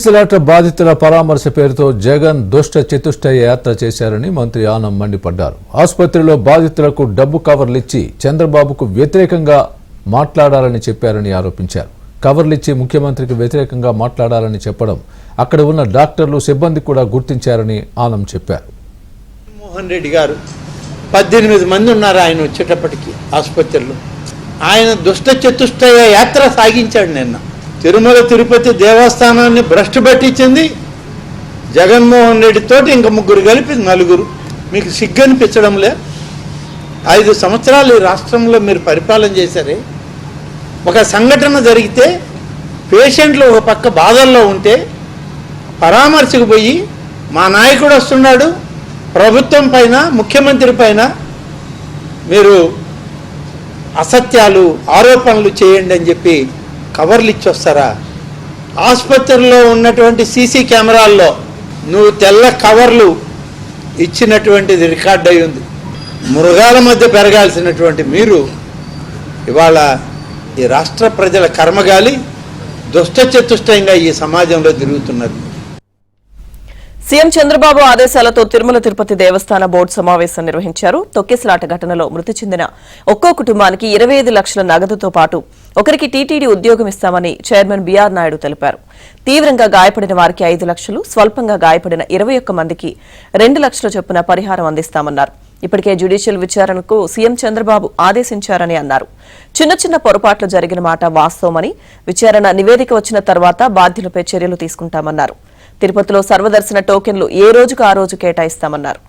తొక్కిసలాట బాధితుల పరామర్శ పేరుతో జగన్ దుష్ట చతుష్టయ యాత్ర చేశారని మంత్రి ఆనం మండిపడ్డారు. ఆసుపత్రిలో బాధితులకు డబ్బు కవర్లిచ్చి చంద్రబాబుకు వ్యతిరేకంగా మాట్లాడాలని చెప్పారని ఆరోపించారు. కవర్లిచ్చి ముఖ్యమంత్రికి వ్యతిరేకంగా మాట్లాడాలని చెప్పడం అక్కడ ఉన్న డాక్టర్లు సిబ్బంది కూడా గుర్తించారని ఆనం చెప్పారు. మోహన్ రెడ్డి గారు 18 మంది ఉన్నారు ఆయన వచ్చేటప్పటికి ఆసుపత్రిలో. ఆయన దుష్ట చతుష్టయ యాత్ర సాగించాడు. నిన్న తిరుమల తిరుపతి దేవస్థానాన్ని భ్రష్టు పట్టించింది జగన్మోహన్ రెడ్డితోటి ఇంకా ముగ్గురు కలిపి 4. మీకు సిగ్గనిపించడం లే? 5 సంవత్సరాలు ఈ రాష్ట్రంలో మీరు పరిపాలన చేశారే. ఒక సంఘటన జరిగితే పేషెంట్లు ఒక పక్క బాధల్లో ఉంటే పరామర్శకు పోయి మా నాయకుడు వస్తున్నాడు, ప్రభుత్వం పైన ముఖ్యమంత్రి పైన మీరు అసత్యాలు ఆరోపణలు చేయండి అని చెప్పి కవర్లు ఇచ్చి వస్తారా? ఆసుపత్రిలో ఉన్నటువంటి సీసీ కెమెరాల్లో నువ్వు తెల్ల కవర్లు ఇచ్చినటువంటిది రికార్డ్ అయి ఉంది. మృగాల మధ్య పెరగాల్సినటువంటి మీరు ఇవాళ ఈ రాష్ట్ర ప్రజల కర్మగాలి దుష్ట చతుష్టయంగా ఈ సమాజంలో తిరుగుతున్నారు. సీఎం చంద్రబాబు ఆదేశాలతో తిరుమల తిరుపతి దేవస్థాన బోర్డు సమావేశం నిర్వహించారు. తొక్కిసలాట ఘటనలో మృతి చెందిన ఒక్కో కుటుంబానికి 25 లక్షల నగదుతో పాటు ఒకరికి టీటీడీ ఉద్యోగం ఇస్తామని చైర్మన్ బీఆర్ నాయుడు తెలిపారు. తీవ్రంగా గాయపడిన వారికి 5 లక్షలు, స్వల్పంగా గాయపడిన 21 మందికి 2 లక్షల చొప్పున పరిహారం అందిస్తామన్నారు. ఇప్పటికే జ్యుడిషియల్ విచారణకు సీఎం చంద్రబాబు ఆదేశించారని అన్నారు. చిన్న చిన్న పొరపాట్లు జరిగిన మాట వాస్తవమని, విచారణ నివేదిక వచ్చిన తర్వాత బాధ్యులపై చర్యలు తీసుకుంటామన్నారు. తిరుపతిలో సర్వదర్శన టోకెన్లు ఏ రోజుకు ఆ రోజు కేటాయిస్తామన్నారు.